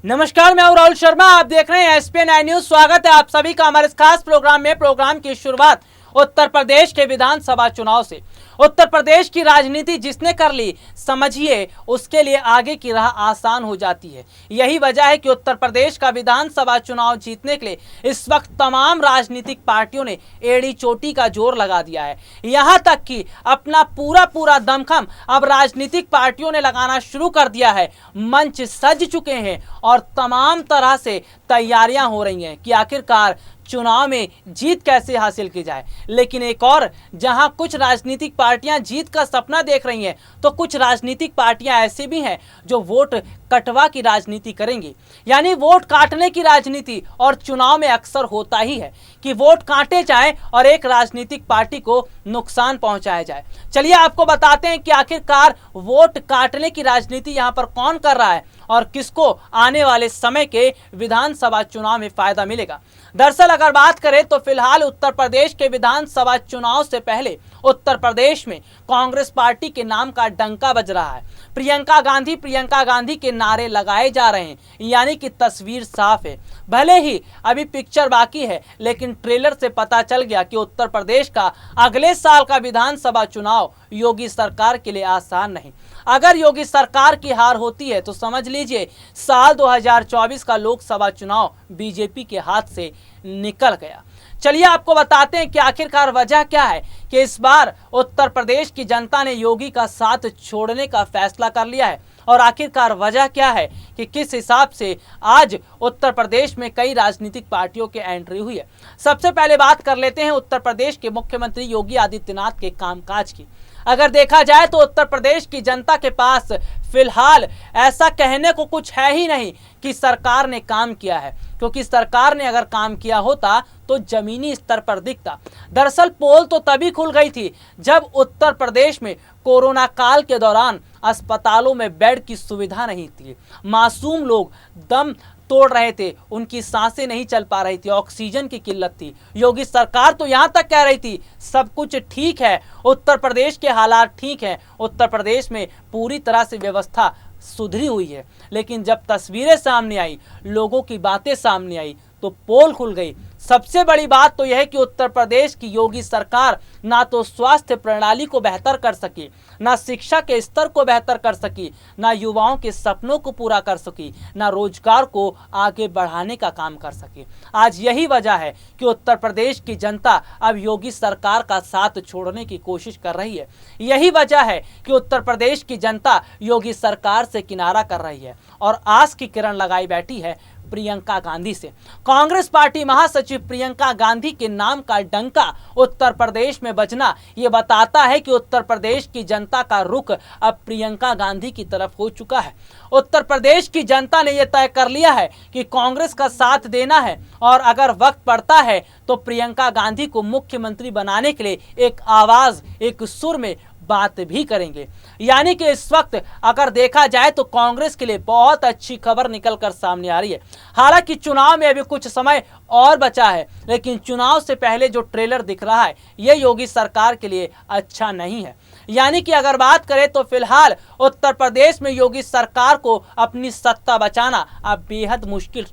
नमस्कार, मैं हूं राहुल शर्मा। आप देख रहे हैं एसपीएन न्यूज। स्वागत है आप सभी का हमारे इस खास प्रोग्राम में। प्रोग्राम की शुरुआत उत्तर प्रदेश के विधानसभा चुनाव से। उत्तर प्रदेश की राजनीति जिसने कर ली, समझिए उसके लिए आगे की राह आसान हो जाती है। यही वजह है कि उत्तर प्रदेश का विधानसभा चुनाव जीतने के लिए इस वक्त तमाम राजनीतिक पार्टियों ने एड़ी चोटी का जोर लगा दिया है। यहां तक कि अपना पूरा दमखम अब राजनीतिक पार्टियों ने लगाना शुरू कर दिया है। मंच सज चुके हैं और तमाम तरह से तैयारियां हो रही हैं कि आखिरकार चुनाव में जीत कैसे हासिल की जाए। लेकिन एक और, जहां कुछ राजनीतिक पार्टियां जीत का सपना देख रही हैं, तो कुछ राजनीतिक पार्टियां ऐसी भी हैं जो वोट कटवा की राजनीति करेंगी, यानी वोट काटने की राजनीति। और चुनाव में अक्सर होता ही है कि वोट काटे जाएं और एक राजनीतिक पार्टी को नुकसान पहुंचाया जाए। चलिए आपको बताते हैं कि आखिरकार वोट काटने की राजनीति यहां पर कौन कर रहा है और किसको आने वाले समय के विधानसभा चुनाव में फायदा मिलेगा। दरअसल अगर बात करें तो फिलहाल उत्तर प्रदेश के विधानसभा चुनाव से पहले उत्तर प्रदेश में कांग्रेस पार्टी के नाम का डंका बज रहा है। प्रियंका गांधी के नारे लगाए जा रहे हैं, यानी कि तस्वीर साफ है। भले ही अभी पिक्चर बाकी है, लेकिन ट्रेलर से पता चल गया कि उत्तर प्रदेश का अगले साल का विधानसभा चुनाव योगी सरकार के लिए आसान नहीं। अगर योगी सरकार की हार होती है तो समझ लीजिए साल 2024 का लोकसभा चुनाव बीजेपी के हाथ से निकल गया। चलिए आपको बताते हैं कि आखिरकार वजह क्या है कि इस बार उत्तर प्रदेश की जनता ने योगी का साथ छोड़ने का फैसला कर लिया है, और आखिरकार वजह क्या है कि किस हिसाब से आज उत्तर प्रदेश में कई राजनीतिक पार्टियों की एंट्री हुई है। सबसे पहले बात कर लेते हैं उत्तर प्रदेश के मुख्यमंत्री योगी आदित्यनाथ के कामकाज की। अगर देखा जाए तो उत्तर प्रदेश की जनता के पास फिलहाल ऐसा कहने को कुछ है ही नहीं कि सरकार ने काम किया है, क्योंकि सरकार ने अगर काम किया होता तो जमीनी स्तर पर दिखता। दरअसल पोल तो तभी खुल गई थी जब उत्तर प्रदेश में कोरोना काल के दौरान अस्पतालों में बेड की सुविधा नहीं थी। मासूम लोग दम तोड़ रहे थे, उनकी सांसें नहीं चल पा रही थी, ऑक्सीजन की किल्लत थी। योगी सरकार तो यहां तक कह रही थी सब कुछ ठीक है, उत्तर प्रदेश के हालात ठीक हैं, उत्तर प्रदेश में पूरी तरह से व्यवस्था सुधरी हुई है। लेकिन जब तस्वीरें सामने आई, लोगों की बातें सामने आई, तो पोल खुल गई। सबसे बड़ी बात तो यह है कि उत्तर प्रदेश की योगी सरकार ना तो स्वास्थ्य प्रणाली को बेहतर कर सकी, ना शिक्षा के स्तर को बेहतर कर सकी, ना युवाओं के सपनों को पूरा कर सकी, ना रोजगार को आगे बढ़ाने का काम कर सकी। आज यही वजह है कि उत्तर प्रदेश की जनता अब योगी सरकार का साथ छोड़ने की कोशिश कर रही है। यही वजह है कि उत्तर प्रदेश की जनता योगी सरकार से किनारा कर रही है और आस की किरण लगाई बैठी है प्रियंका गांधी से। कांग्रेस पार्टी महासचिव प्रियंका गांधी के नाम का डंका उत्तर प्रदेश में बजना ये बताता है कि उत्तर प्रदेश की जनता का रुख अब प्रियंका गांधी की तरफ हो चुका है। उत्तर प्रदेश की जनता ने यह तय कर लिया है कि कांग्रेस का साथ देना है, और अगर वक्त पड़ता है तो प्रियंका गांधी को मुख्यमंत्री बनाने के लिए एक आवाज, एक सुर में बात भी करेंगे। यानी कि इस वक्त अगर देखा जाए तो कांग्रेस के लिए बहुत अच्छी खबर निकलकर सामने आ रही है। हालांकि चुनाव में अभी कुछ समय और बचा है, लेकिन चुनाव से पहले जो ट्रेलर दिख रहा है यह योगी सरकार के लिए अच्छा नहीं है। यानी कि अगर बात करें तो फिलहाल उत्तर प्रदेश में योगी सरकार को अपनी सत्ता बचाना अब बेहद मुश्किल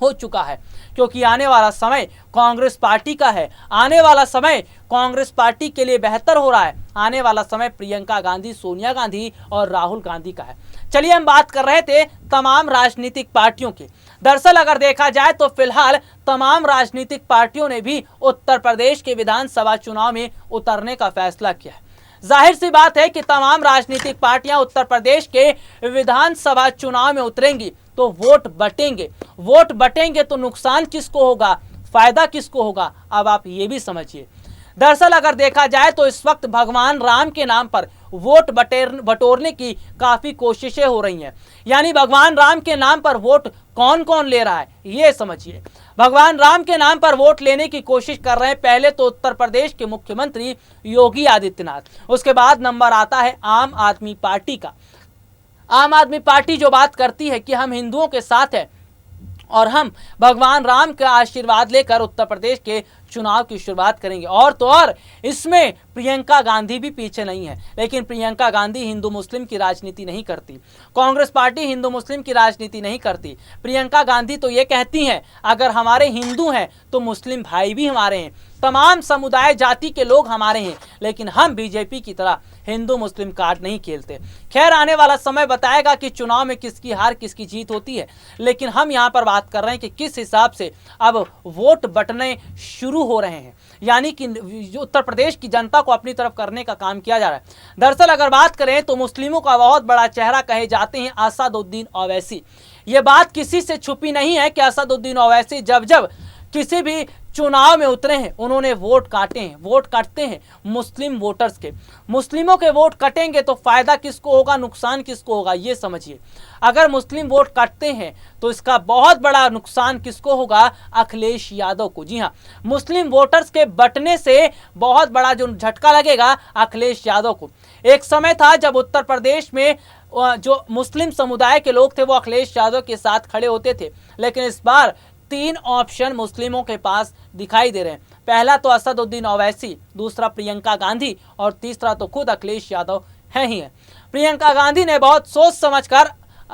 हो चुका है, क्योंकि आने वाला समय कांग्रेस पार्टी का है। आने वाला समय कांग्रेस पार्टी के लिए बेहतर हो रहा है। आने वाला समय प्रियंका गांधी, सोनिया गांधी और राहुल गांधी का है। चलिए हम बात कर रहे थे तमाम राजनीतिक पार्टियों की। दरअसल अगर देखा जाए तो फिलहाल तमाम राजनीतिक पार्टियों ने भी उत्तर प्रदेश के विधानसभा चुनाव में उतरने का फैसला किया है। जाहिर सी बात है कि तमाम राजनीतिक पार्टियां उत्तर प्रदेश के विधानसभा चुनाव में उतरेंगी तो वोट बटेंगे तो नुकसान किसको होगा, फायदा किसको होगा, अब आप ये भी समझिए। दरअसल अगर देखा जाए तो इस वक्त भगवान राम के नाम पर वोट बटोरने की काफी कोशिशें हो रही हैं। यानी भगवान राम के नाम पर वोट कौन कौन ले रहा है ये समझिए। भगवान राम के नाम पर वोट लेने की कोशिश कर रहे हैं पहले तो उत्तर प्रदेश के मुख्यमंत्री योगी आदित्यनाथ, उसके बाद नंबर आता है आम आदमी पार्टी का। आम आदमी पार्टी जो बात करती है कि हम हिंदुओं के साथ हैं और हम भगवान राम का आशीर्वाद लेकर उत्तर प्रदेश के चुनाव की शुरुआत करेंगे। और तो और इसमें प्रियंका गांधी भी पीछे नहीं है, लेकिन प्रियंका गांधी हिंदू मुस्लिम की राजनीति नहीं करती, कांग्रेस पार्टी हिंदू मुस्लिम की राजनीति नहीं करती। प्रियंका गांधी तो ये कहती हैं अगर हमारे हिंदू हैं तो मुस्लिम भाई भी हमारे हैं, तमाम समुदाय जाति के लोग हमारे हैं, लेकिन हम बीजेपी की तरह हिंदू मुस्लिम कार्ड नहीं खेलते। खैर, आने वाला समय बताएगा कि चुनाव में किसकी हार किसकी जीत होती है, लेकिन हम यहाँ पर बात कर रहे हैं कि किस हिसाब से अब वोट बंटने शुरू हो रहे हैं, यानी कि उत्तर प्रदेश की जनता को अपनी तरफ करने का काम किया जा रहा है। दरअसल अगर बात करें तो मुस्लिमों का बहुत बड़ा चेहरा कहे जाते हैं असदुद्दीन ओवैसी। ये बात किसी से छुपी नहीं है कि असदुद्दीन ओवैसी जब जब किसी भी चुनाव में उतरे हैं उन्होंने वोट काटे हैं, वोट काटते हैं मुस्लिम वोटर्स के। मुस्लिमों के वोट कटेंगे तो फायदा किसको होगा, नुकसान किसको होगा, ये समझिए। अगर मुस्लिम वोट काटते हैं तो इसका बहुत बड़ा नुकसान किसको होगा, अखिलेश यादव को। जी हाँ, मुस्लिम वोटर्स के बंटने से बहुत बड़ा जो झटका लगेगा अखिलेश यादव को। एक समय था जब उत्तर प्रदेश में जो मुस्लिम समुदाय के लोग थे वो अखिलेश यादव के साथ खड़े होते थे, लेकिन इस बार 3 ऑप्शन मुस्लिमों के पास दिखाई दे रहे हैं। पहला तो असदुद्दीन ओवैसी, दूसरा प्रियंका गांधी और तीसरा तो खुद अखिलेश यादव है ही है। प्रियंका गांधी ने बहुत सोच समझकर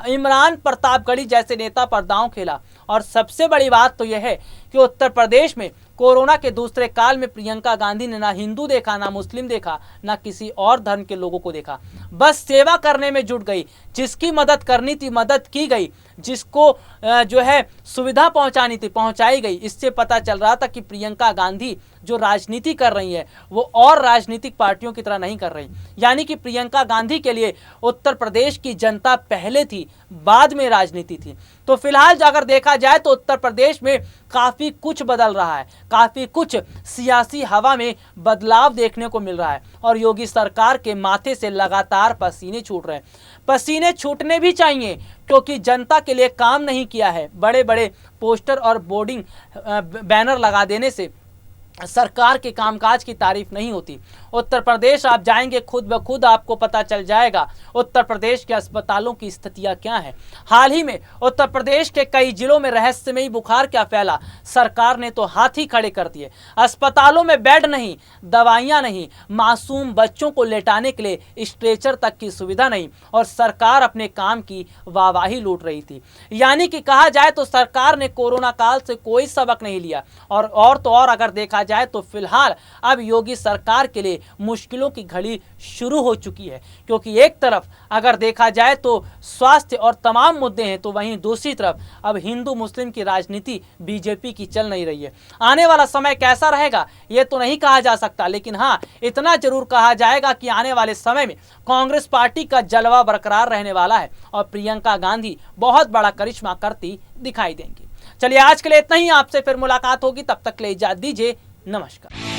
इमरान प्रतापगढ़ी जैसे नेता पर दांव खेला, और सबसे बड़ी बात तो यह है कि उत्तर प्रदेश में कोरोना के दूसरे काल में प्रियंका गांधी ने ना हिंदू देखा, ना मुस्लिम देखा, ना किसी और धर्म के लोगों को देखा, बस सेवा करने में जुट गई। जिसकी मदद करनी थी मदद की गई, जिसको जो है सुविधा पहुंचानी थी पहुंचाई गई। इससे पता चल रहा था कि प्रियंका गांधी जो राजनीति कर रही है वो और राजनीतिक पार्टियों की तरह नहीं कर रही, यानी कि प्रियंका गांधी के लिए उत्तर प्रदेश की जनता पहले थी, बाद में राजनीति थी। तो फिलहाल अगर देखा जाए तो उत्तर प्रदेश में काफ़ी कुछ बदल रहा है, काफ़ी कुछ सियासी हवा में बदलाव देखने को मिल रहा है, और योगी सरकार के माथे से लगातार पसीने छूट रहे हैं। पसीने छूटने भी चाहिए, क्योंकि जनता के लिए काम नहीं किया है। बड़े बड़े पोस्टर और बोर्डिंग बैनर लगा देने से सरकार के कामकाज की तारीफ नहीं होती। उत्तर प्रदेश आप जाएंगे खुद ब खुद आपको पता चल जाएगा उत्तर प्रदेश के अस्पतालों की स्थितियां क्या हैं। हाल ही में उत्तर प्रदेश के कई जिलों में रहस्यमयी बुखार क्या फैला, सरकार ने तो हाथ ही खड़े कर दिए। अस्पतालों में बेड नहीं, दवाइयां नहीं, मासूम बच्चों को लेटाने के लिए स्ट्रेचर तक की सुविधा नहीं, और सरकार अपने काम की वाहवाही लूट रही थी। यानी कि कहा जाए तो सरकार ने कोरोना काल से कोई सबक नहीं लिया। और तो और अगर देखा जाए तो फिलहाल अब योगी सरकार के लिए मुश्किलों की घड़ी शुरू हो चुकी है, क्योंकि एक तरफ अगर देखा जाए तो स्वास्थ्य और तमाम मुद्दे हैं, तो वहीं दूसरी तरफ अब हिंदू मुस्लिम की राजनीति बीजेपी की चल नहीं रही है। आने वाला समय कैसा रहेगा ये तो नहीं कहा जा सकता, लेकिन हाँ इतना जरूर कहा जाएगा कि आने वाले समय में कांग्रेस पार्टी का जलवा बरकरार रहने वाला है और प्रियंका गांधी बहुत बड़ा करिश्मा करती दिखाई देंगी। चलिए आज के लिए इतना ही, आपसे फिर मुलाकात होगी, तब तक के लिए इजाजत दीजिए, नमस्कार।